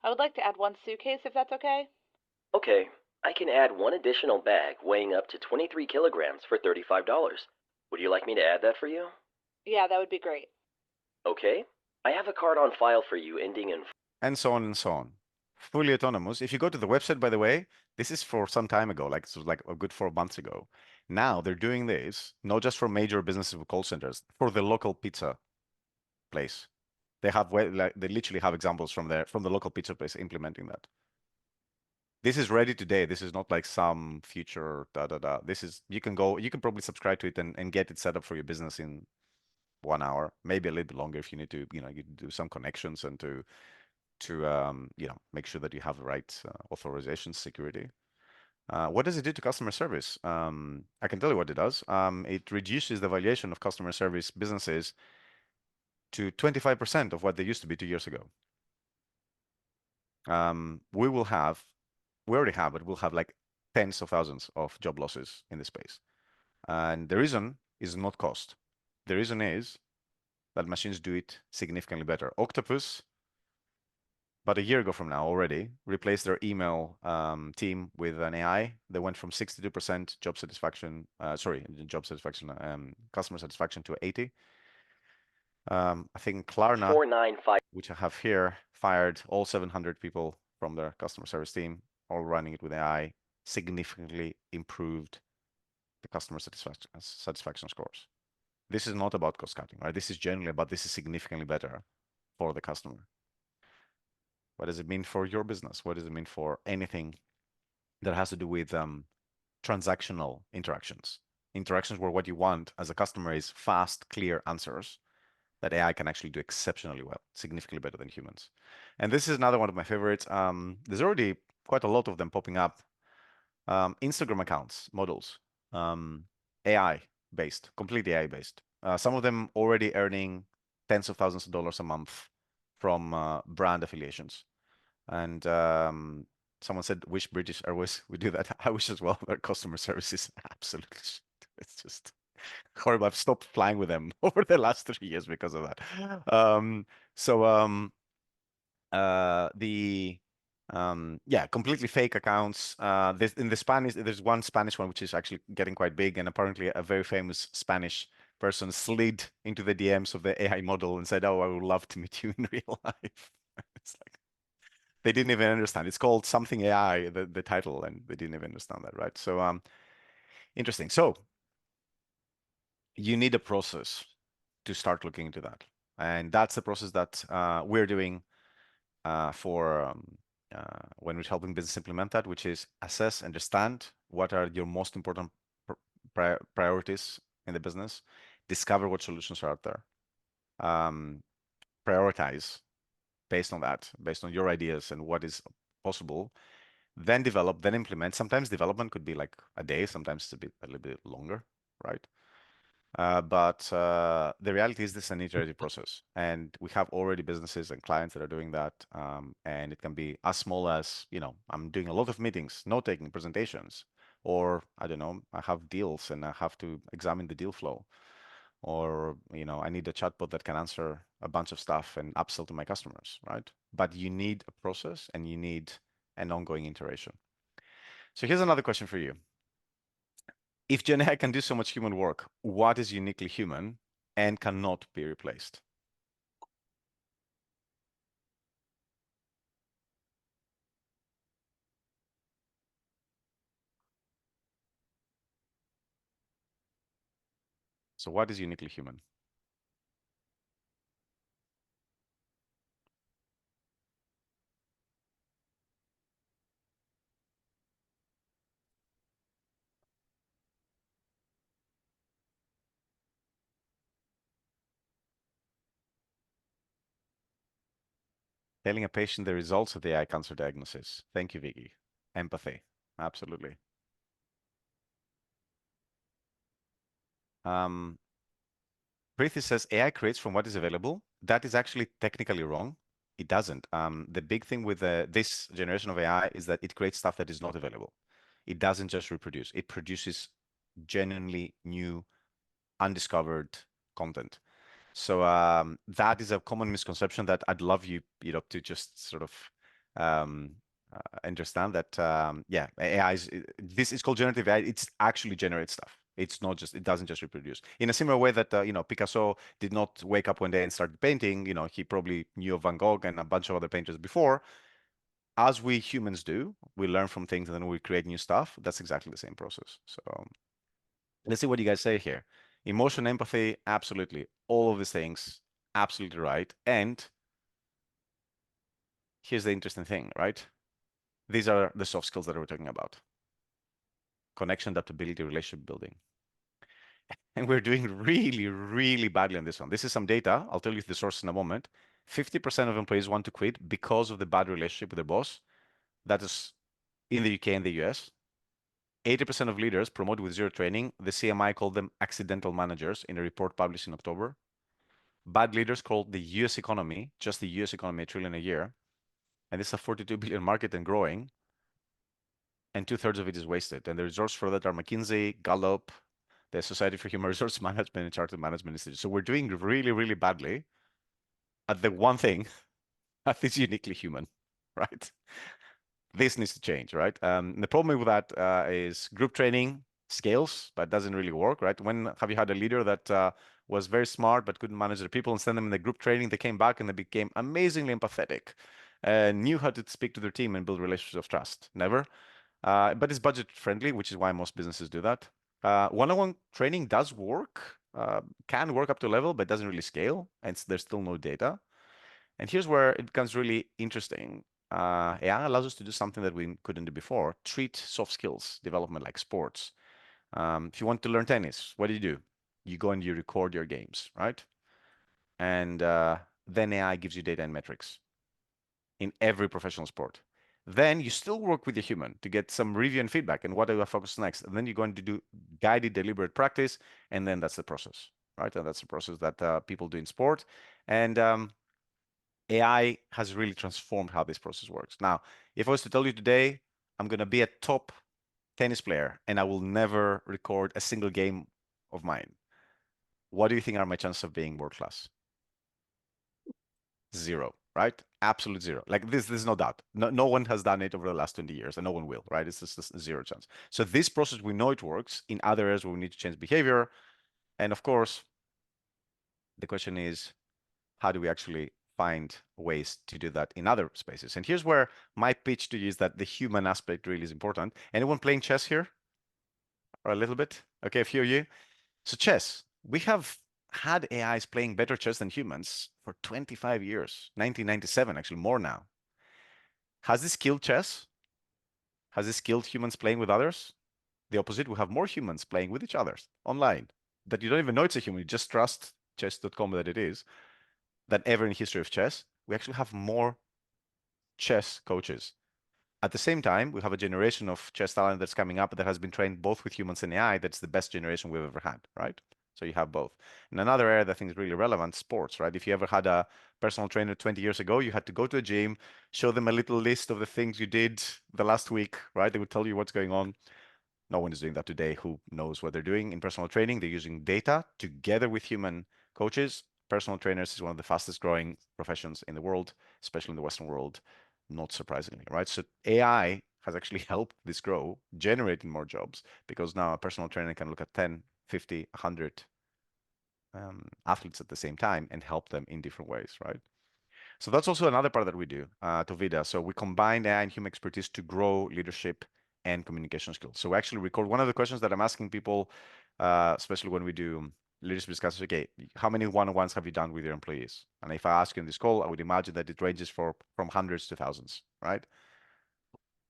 would like to add one suitcase if that's okay. Okay. I can add one additional bag weighing up to 23 kilograms for $35. Would you like me to add that for you? Yeah, that would be great. Okay. I have a card on file for you ending in... And so on and so on. Fully autonomous. If you go to the website, by the way, this is for some time ago, like, so like a good 4 months ago. Now they're doing this, not just for major businesses with call centers, for the local pizza place. They have, like, they literally have examples from the local pizza place implementing that. This is ready today. This is not like some future This is, you can probably subscribe to it and get it set up for your business in 1 hour, maybe a little bit longer if you need to, you do some connections and to make sure that you have the right authorizations, security. What does it do to customer service? I can tell you what it does. It reduces the valuation of customer service businesses to 25% of what they used to be 2 years ago. We already have, but we'll have like tens of thousands of job losses in this space. And the reason is not cost. The reason is that machines do it significantly better. Octopus, about a year ago from now already, replaced their email team with an AI. They went from 62% customer satisfaction to 80. I think Klarna, 495. which I have here, fired all 700 people from their customer service team, all running it with AI, significantly improved the customer satisfaction scores. This is not about cost cutting, right? This is generally about this is significantly better for the customer. What does it mean for your business? What does it mean for anything that has to do with transactional interactions? Interactions where what you want as a customer is fast, clear answers that AI can actually do exceptionally well, significantly better than humans. And this is another one of my favorites. There's already quite a lot of them popping up. Instagram accounts, models, AI-based, completely AI-based. Some of them already earning tens of thousands of dollars a month from brand affiliations. And someone said, wish British Airways would do that. I wish as well. Their customer service is absolutely shit. It's just horrible. I've stopped flying with them over the last 3 years because of that. Completely fake accounts. In the Spanish, there's one Spanish one which is actually getting quite big, and apparently a very famous Spanish person slid into the DMs of the AI model and said, "Oh, I would love to meet you in real life." It's like they didn't even understand. It's called something AI, the title, and they didn't even understand that, right? So interesting. So you need a process to start looking into that, and that's the process that we're doing for when we're helping business implement that, which is assess, understand what are your most important priorities in the business, discover what solutions are out there, prioritize based on that, based on your ideas and what is possible, then develop, then implement. Sometimes development could be like a day, sometimes it's a little bit longer, right? But the reality is this is an iterative process, and we have already businesses and clients that are doing that. And it can be as small as, I'm doing a lot of meetings, note-taking, presentations, or I don't know, I have deals and I have to examine the deal flow, or I need a chatbot that can answer a bunch of stuff and upsell to my customers, right? But you need a process and you need an ongoing iteration. So here's another question for you. If Gen AI can do so much human work, what is uniquely human and cannot be replaced? So what is uniquely human? Telling a patient the results of the AI cancer diagnosis. Thank you, Vicky. Empathy. Absolutely. Preeti says AI creates from what is available. That is actually technically wrong. It doesn't. The big thing with this generation of AI is that it creates stuff that is not available. It doesn't just reproduce. It produces genuinely new, undiscovered content. So that is a common misconception that I'd love you, to just sort of understand that yeah, AI is this is called generative AI. It's actually generates stuff. It's not just, it doesn't just reproduce. In a similar way that Picasso did not wake up one day and start painting. He probably knew of Van Gogh and a bunch of other painters before. As we humans do, we learn from things and then we create new stuff. That's exactly the same process. So let's see what you guys say here. Emotion, empathy, absolutely. All of these things, absolutely right. And here's the interesting thing, right? These are the soft skills that we're talking about. Connection, adaptability, relationship building. And we're doing really, really badly on this one. This is some data. I'll tell you the source in a moment. 50% of employees want to quit because of the bad relationship with their boss. That is in the UK and the US. 80% of leaders promoted with zero training. The CMI called them accidental managers in a report published in October. Bad leaders called the US economy, just the US economy, $1 trillion a year. And this is a 42 billion market and growing. And 2/3 of it is wasted. And the resources for that are McKinsey, Gallup, the Society for Human Resource Management, and Chartered Management Institute. So we're doing really, really badly at the one thing that is uniquely human, right? This needs to change, right? The problem with that is group training scales, but doesn't really work, right? When have you had a leader that was very smart but couldn't manage their people and send them in the group training? They came back and they became amazingly empathetic and knew how to speak to their team and build relationships of trust. Never. But it's budget friendly, which is why most businesses do that. One-on-one training does work, can work up to a level, but doesn't really scale, and there's still no data. And here's where it becomes really interesting. AI allows us to do something that we couldn't do before, treat soft skills development like sports. If you want to learn tennis, what do? You go and you record your games, right? And then AI gives you data and metrics in every professional sport. Then you still work with a human to get some review and feedback and what do I focus next? And then you're going to do guided, deliberate practice. And then that's the process, right? And that's the process that people do in sport. And AI has really transformed how this process works. Now, if I was to tell you today, I'm going to be a top tennis player and I will never record a single game of mine, what do you think are my chances of being world class? Zero, right? Absolute zero. Like this, there's no doubt. No one has done it over the last 20 years and no one will, right? It's just a zero chance. So this process, we know it works in other areas where we need to change behavior. And of course, the question is, how do we actually find ways to do that in other spaces? And here's where my pitch to you is that the human aspect really is important. Anyone playing chess here? Or a little bit? Okay, a few of you. So chess, we have had AIs playing better chess than humans for 25 years, 1997, actually more now. Has this killed chess? Has this killed humans playing with others? The opposite, we have more humans playing with each other online that you don't even know it's a human, you just trust chess.com that it is, than ever in history of chess. We actually have more chess coaches. At the same time, we have a generation of chess talent that's coming up that has been trained both with humans and AI. That's the best generation we've ever had, right? So you have both. And another area that I think is really relevant, sports, right? If you ever had a personal trainer 20 years ago, you had to go to a gym, show them a little list of the things you did the last week, right? They would tell you what's going on. No one is doing that today who knows what they're doing in personal training. They're using data together with human coaches. Personal trainers is one of the fastest growing professions in the world, especially in the Western world, not surprisingly, right? So AI has actually helped this grow, generating more jobs because now a personal trainer can look at 10, 50, 100 athletes at the same time and help them in different ways, right? So that's also another part that we do, Tovida. So we combine AI and human expertise to grow leadership and communication skills. So we actually record one of the questions that I'm asking people, especially when we do leadership discussions. Okay, how many one-on-ones have you done with your employees? And if I ask you in this call, I would imagine that it ranges from hundreds to thousands, right?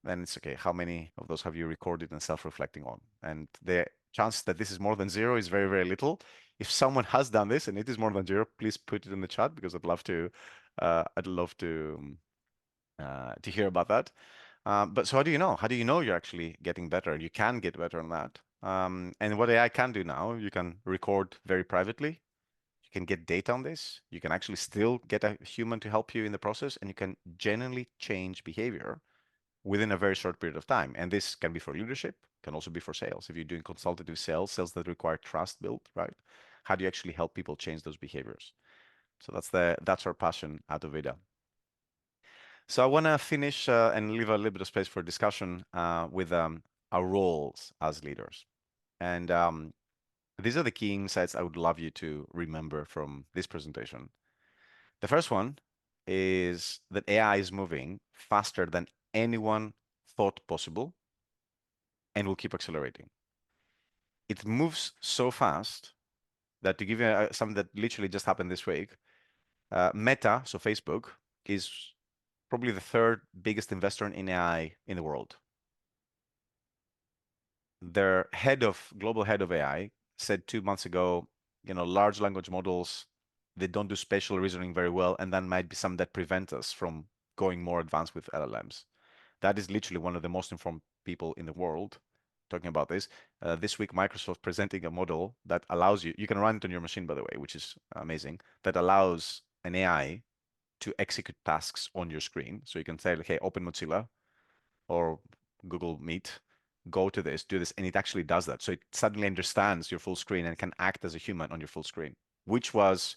Then it's okay. How many of those have you recorded and self-reflecting on? And the chance that this is more than zero is very, very little. If someone has done this and it is more than zero, please put it in the chat because I'd love to hear about that. But so how do you know? How do you know you're actually getting better? You can get better on that. And what AI can do now, you can record very privately. You can get data on this. You can actually still get a human to help you in the process, and you can genuinely change behavior within a very short period of time. And this can be for leadership, can also be for sales. If you're doing consultative sales, sales that require trust built, right? How do you actually help people change those behaviors? So that's our passion at Ovida. So I want to finish and leave a little bit of space for discussion with our roles as leaders. And these are the key insights I would love you to remember from this presentation. The first one is that AI is moving faster than anyone thought possible and will keep accelerating. It moves so fast that, to give you something that literally just happened this week, Meta, so Facebook, is probably the third biggest investor in AI in the world. Their global head of AI said 2 months ago, large language models, they don't do spatial reasoning very well, and that might be something that prevent us from going more advanced with LLMs. That is literally one of the most informed people in the world talking about this. This week, Microsoft presenting a model that allows you can run it on your machine, by the way, which is amazing, that allows an AI to execute tasks on your screen. So you can say, okay, open Mozilla or Google Meet, go to this, do this, and it actually does that. So it suddenly understands your full screen and can act as a human on your full screen, which was,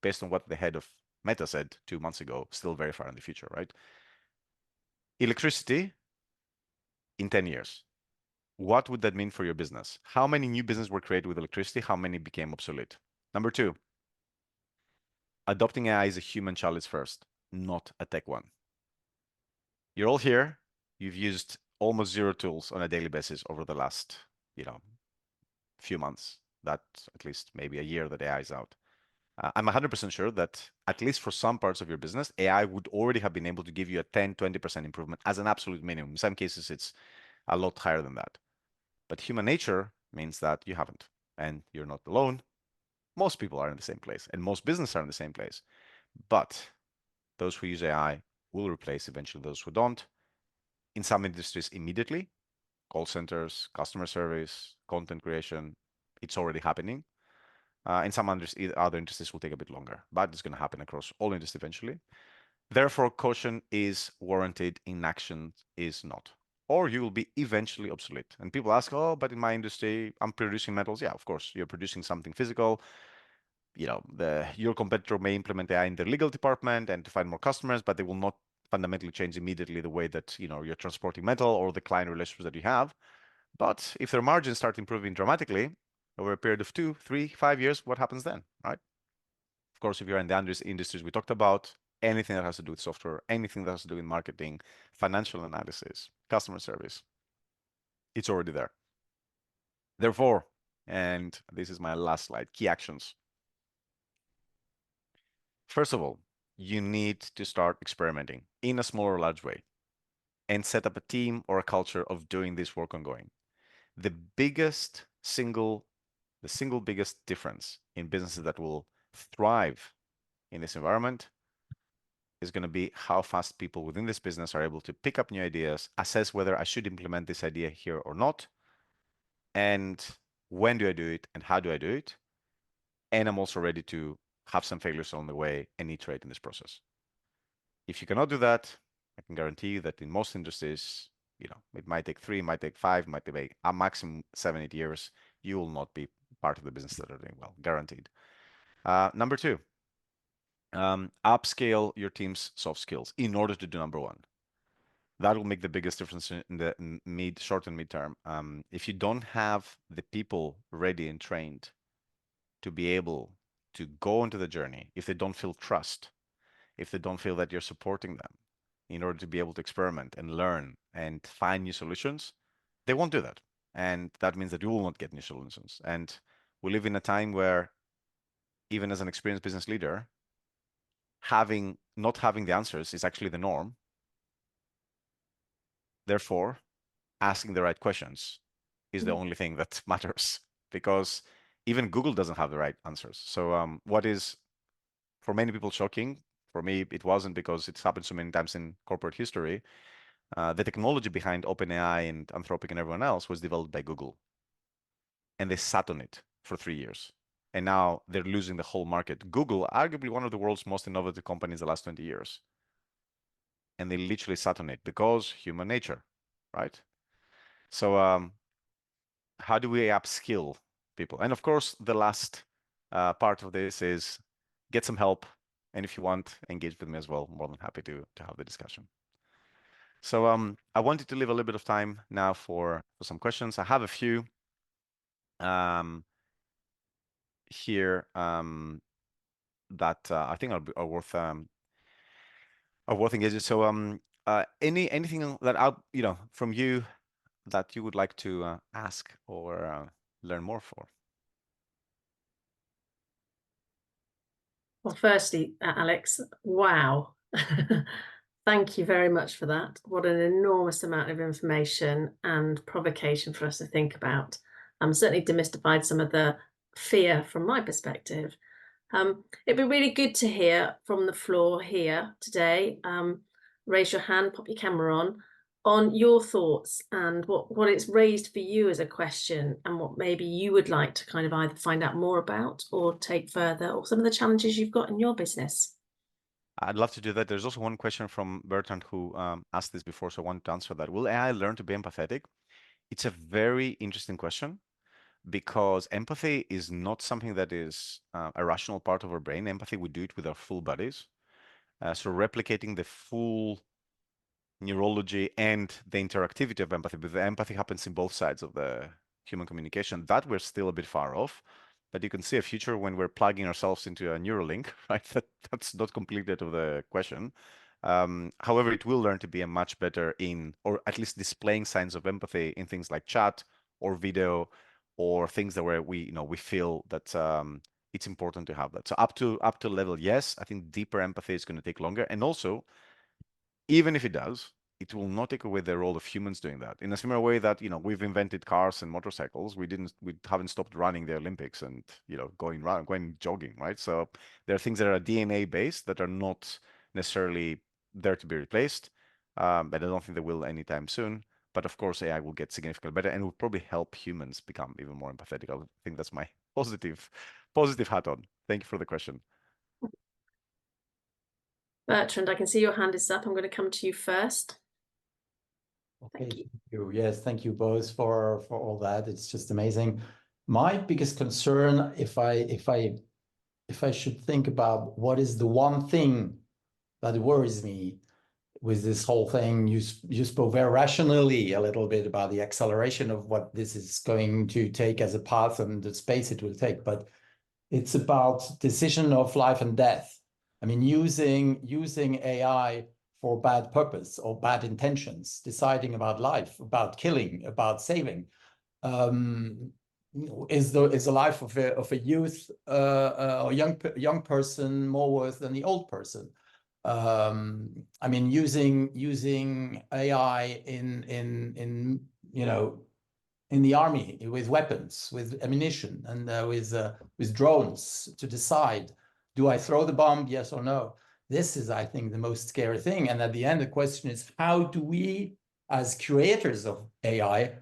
based on what the head of Meta said 2 months ago, still very far in the future, right? Electricity in 10 years. What would that mean for your business? How many new businesses were created with electricity? How many became obsolete? Number two, adopting AI is a human challenge first, not a tech one. You're all here. You've used almost zero tools on a daily basis over the last, few months. That at least maybe a year that AI is out. I'm 100% sure that at least for some parts of your business, AI would already have been able to give you a 10-20% improvement as an absolute minimum. In some cases, it's a lot higher than that. But human nature means that you haven't, and you're not alone. Most people are in the same place, and most businesses are in the same place. But those who use AI will replace eventually those who don't. In some industries, immediately. Call centers, customer service, content creation, it's already happening. In some other industries will take a bit longer, but it's going to happen across all industries eventually. Therefore, caution is warranted, inaction is not. Or you will be eventually obsolete. And people ask, oh, but in my industry, I'm producing metals. Yeah, of course, you're producing something physical. Your competitor may implement AI in their legal department and to find more customers, but they will not fundamentally change immediately the way that you're transporting metal or the client relationships that you have. But if their margins start improving dramatically over a period of 2, 3, 5 years, what happens then, right? Of course, if you're in the industries we talked about, anything that has to do with software, anything that has to do with marketing, financial analysis, customer service, it's already there. Therefore, and this is my last slide, key actions. First of all, you need to start experimenting in a small or large way and set up a team or a culture of doing this work ongoing. The single biggest difference in businesses that will thrive in this environment is going to be how fast people within this business are able to pick up new ideas, assess whether I should implement this idea here or not, and when do I do it and how do I do it. And I'm also ready to have some failures on the way and iterate in this process. If you cannot do that, I can guarantee you that in most industries, it might take 3, might take 5, might take a maximum 7, 8 years. You will not be part of the business that are doing well, guaranteed. Number two, upscale your team's soft skills in order to do number one. That will make the biggest difference in the short and mid-term. If you don't have the people ready and trained to be able to go into the journey, if they don't feel trust, if they don't feel that you're supporting them in order to be able to experiment and learn and find new solutions, they won't do that. And that means that you will not get new solutions. And we live in a time where, even as an experienced business leader, not having the answers is actually the norm. Therefore, asking the right questions is the only thing that matters, because even Google doesn't have the right answers. So what is for many people shocking, for me it wasn't, because it's happened so many times in corporate history. The technology behind OpenAI and Anthropic and everyone else was developed by Google, and they sat on it for 3 years, and now they're losing the whole market. Google, arguably one of the world's most innovative companies the last 20 years, and they literally sat on it because human nature, right? So how do we upskill people? And of course, the last part of this is get some help And if you want, engage with me as well. More than happy to have the discussion. So I wanted to leave a little bit of time now for some questions. I have a few here that I think are worth engaging. So anything that from you that you would like to ask or learn more for? Well, firstly, Alex, wow. Thank you very much for that. What an enormous amount of information and provocation for us to think about. Certainly demystified some of the fear from my perspective. It'd be really good to hear from the floor here today. Raise your hand, pop your camera on your thoughts and what it's raised for you as a question, and what maybe you would like to kind of either find out more about or take further, or some of the challenges you've got in your business. I'd love to do that. There's also one question from Bertrand who asked this before, so I want to answer that. Will AI learn to be empathetic? It's a very interesting question because empathy is not something that is a rational part of our brain. Empathy, we do it with our full bodies. So replicating the full neurology and the interactivity of empathy, but the empathy happens in both sides of the human communication, that we're still a bit far off. But you can see a future when we're plugging ourselves into a Neuralink, right? That's not completely out of the question. However, it will learn to be a much better in, or at least displaying signs of empathy in things like chat or video, or things that where we feel that it's important to have that. So up to level, yes. I think deeper empathy is going to take longer, and also, even if it does, it will not take away the role of humans doing that. In a similar way that we've invented cars and motorcycles, we haven't stopped running the Olympics and going jogging, right? So there are things that are DNA based that are not necessarily there to be replaced, but I don't think they will anytime soon. But of course, AI will get significantly better and will probably help humans become even more empathetic. I think that's my positive hat on. Thank you for the question. Bertrand, I can see your hand is up. I'm going to come to you first. Okay, Thank you. thank you. Yes, thank you both for all that. It's just amazing. My biggest concern, if I should think about what is the one thing that worries me with this whole thing, you spoke very rationally a little bit about the acceleration of what this is going to take as a path and the space it will take, but it's about decision of life and death. I mean, using AI for bad purpose or bad intentions, deciding about life, about killing, about saving. Is the life of a youth or young person more worth than the old person? I mean, using AI in the army with weapons, with ammunition, and with drones to decide, do I throw the bomb, yes or no? This is, I think, the most scary thing. And at the end, the question is, how do we, as creators of AI,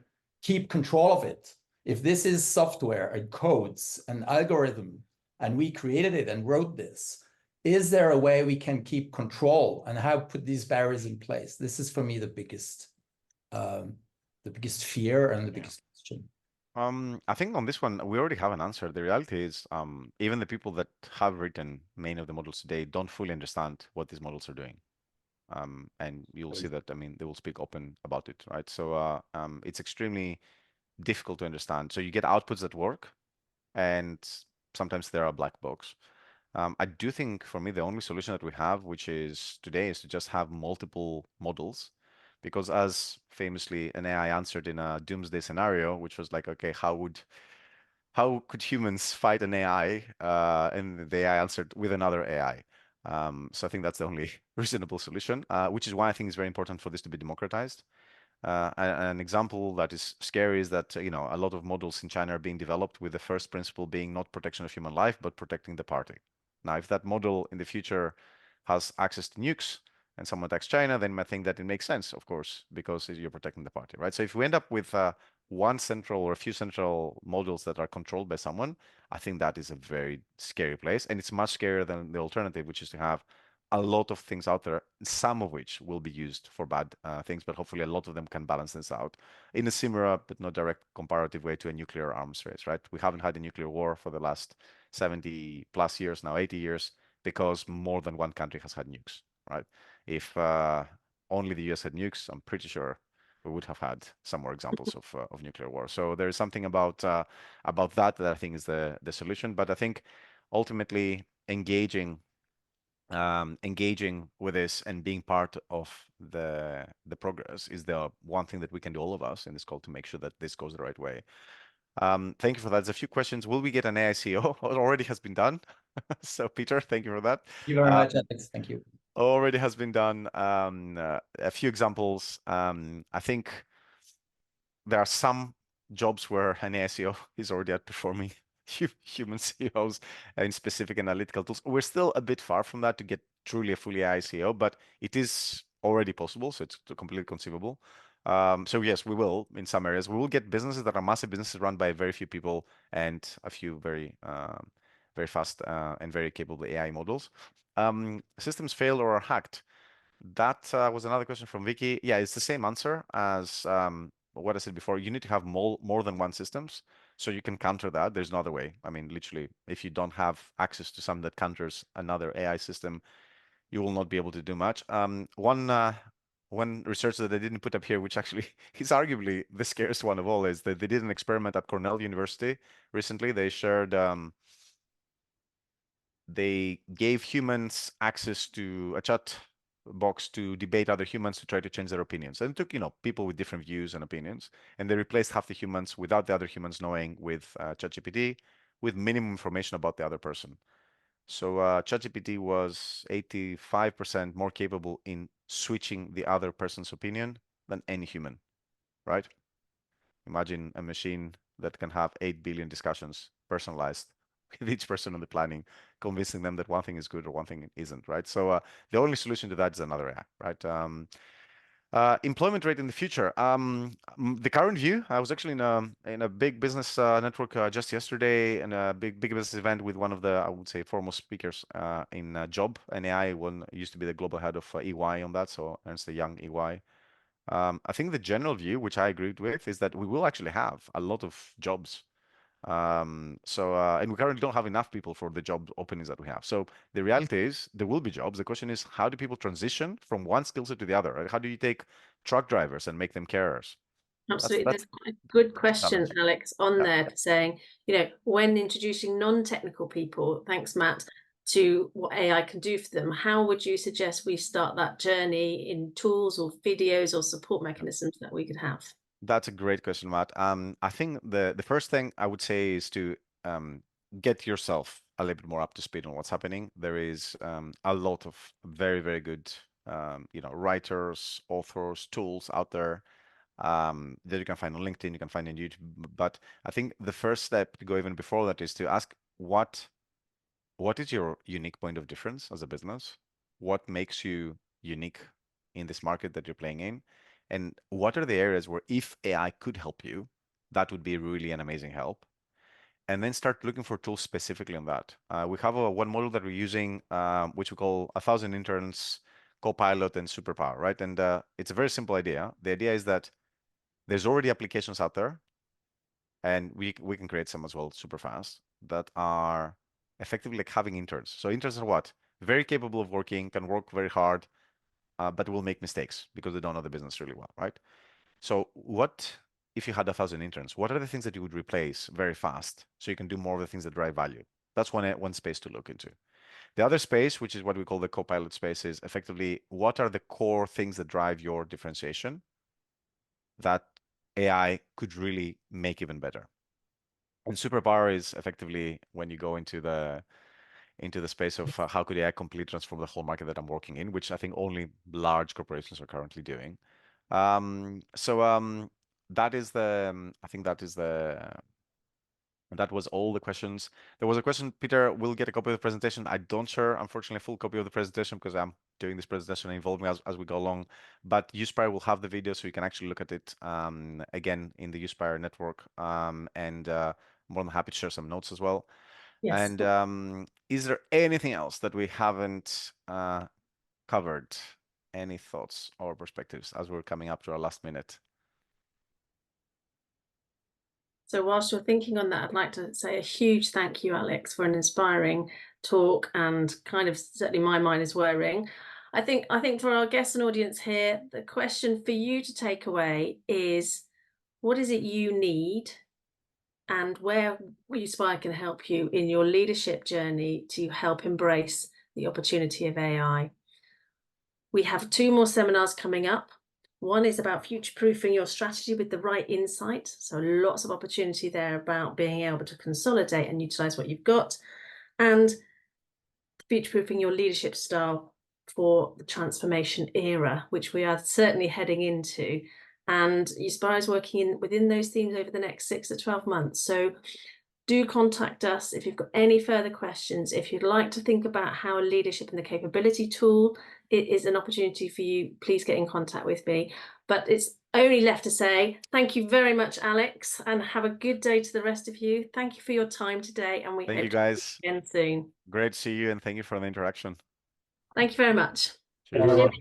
keep control of it? If this is software and codes and algorithm, and we created it and wrote this, is there a way we can keep control, and how put these barriers in place? This is, for me, the biggest fear and the biggest question. I think on this one, we already have an answer. The reality is, even the people that have written many of the models today don't fully understand what these models are doing. And you'll see that, I mean, they will speak open about it, right? So it's extremely difficult to understand. So you get outputs that work, and sometimes there are black box. I do think, for me, the only solution that we have, which is today, is to just have multiple models. Because as famously an AI answered in a doomsday scenario, which was like, okay, how could humans fight an AI? And the AI answered with another AI. So I think that's the only reasonable solution, which is why I think it's very important for this to be democratized. An example that is scary is that a lot of models in China are being developed with the first principle being not protection of human life, but protecting the party. Now, if that model in the future has access to nukes and someone attacks China, then I think that it makes sense, of course, because you're protecting the party, right? So if we end up with one central or a few central models that are controlled by someone, I think that is a very scary place. And it's much scarier than the alternative, which is to have a lot of things out there, some of which will be used for bad things, but hopefully a lot of them can balance this out in a similar but not direct comparative way to a nuclear arms race, right? We haven't had a nuclear war for the last 70 plus years now, 80 years. because more than one country has had nukes, right? If only the US had nukes, I'm pretty sure we would have had some more examples of nuclear war. So there is something about that I think is the solution. But I think ultimately engaging with this and being part of the progress is the one thing that we can do, all of us in this call, to make sure that this goes the right way. Thank you for that. There's a few questions. Will we get an AI CEO? It already has been done. So Peter, thank you for that. Thank you very much, Alex. Thank you. Already has been done. A few examples. I think there are some jobs where an AI CEO is already outperforming human CEOs in specific analytical tools. We're still a bit far from that to get truly a fully AI CEO, but it is already possible, so it's completely conceivable. So yes, we will in some areas. We will get businesses that are massive businesses run by very few people and a few very fast and very capable AI models. Systems fail or are hacked. That was another question from Vicky. Yeah, it's the same answer as what I said before. You need to have more than one systems, so you can counter that. There's no other way. I mean, literally, if you don't have access to something that counters another AI system, you will not be able to do much. One research that I didn't put up here, which actually is arguably the scariest one of all, is that they did an experiment at Cornell University recently. They shared they gave humans access to a chat box to debate other humans to try to change their opinions, and it took people with different views and opinions, and they replaced half the humans without the other humans knowing with ChatGPT with minimum information about the other person. So ChatGPT was 85% more capable in switching the other person's opinion than any human, right? Imagine a machine that can have 8 billion discussions personalized with each person on the planning, convincing them that one thing is good or one thing isn't, right? So the only solution to that is another AI, right? Employment rate in the future. The current view, I was actually in a big business network just yesterday, in a big business event with one of the, I would say, foremost speakers in job and AI. One used to be the global head of EY on that, so Ernst & Young EY. I think the general view, which I agreed with, is that we will actually have a lot of jobs. And we currently don't have enough people for the job openings that we have. So the reality is there will be jobs. The question is, how do people transition from one skill set to the other? Right? How do you take truck drivers and make them carers? Absolutely. There's a good question, Alex, on there saying, when introducing non-technical people, thanks, Matt, to what AI can do for them, how would you suggest we start that journey in tools or videos or support mechanisms that we could have? That's a great question, Matt. I think the first thing I would say is to get yourself a little bit more up to speed on what's happening. There is a lot of very, very good writers, authors, tools out there that you can find on LinkedIn, you can find on YouTube. But I think the first step to go even before that is to ask what is your unique point of difference as a business? What makes you unique in this market that you're playing in? And what are the areas where if AI could help you, that would be really an amazing help? And then start looking for tools specifically on that. We have one model that we're using, which we call 1,000 Interns, Copilot, and Superpower, right? And it's a very simple idea. The idea is that there's already applications out there, and we can create some as well super fast, that are effectively like having interns. So interns are what? Very capable of working, can work very hard, but will make mistakes because they don't know the business really well, right? So what if you had 1,000 interns? What are the things that you would replace very fast so you can do more of the things that drive value? That's one space to look into. The other space, which is what we call the Copilot space, is effectively what are the core things that drive your differentiation that AI could really make even better. And superpower is effectively when you go into the space of how could AI completely transform the whole market that I'm working in, which I think only large corporations are currently doing. That is I think that was all the questions. There was a question, Peter, we'll get a copy of the presentation. I don't share, unfortunately, a full copy of the presentation because I'm doing this presentation and involve me as we go along. But Uspire will have the video so you can actually look at it again in the Uspire network. And more than happy to share some notes as well. Yes. And is there anything else that we haven't covered? Any thoughts or perspectives as we're coming up to our last minute? So whilst you're thinking on that, I'd like to say a huge thank you, Alex, for an inspiring talk, and kind of certainly my mind is whirring. I think for our guests and audience here, the question for you to take away is, what is it you need, and where Uspire can help you in your leadership journey to help embrace the opportunity of AI. We have 2 more seminars coming up. One is about future-proofing your strategy with the right insight. So lots of opportunity there about being able to consolidate and utilize what you've got, and future-proofing your leadership style for the transformation era, which we are certainly heading into. And Uspire is working within those themes over the next 6 to 12 months. So do contact us if you've got any further questions. If you'd like to think about how leadership and the capability tool it is an opportunity for you, please get in contact with me. But it's only left to say thank you very much, Alex, and have a good day to the rest of you. Thank you for your time today, and we Thank hope you, to see guys. you again soon. Great to see you, and thank you for the interaction. Thank you very much. Cheers.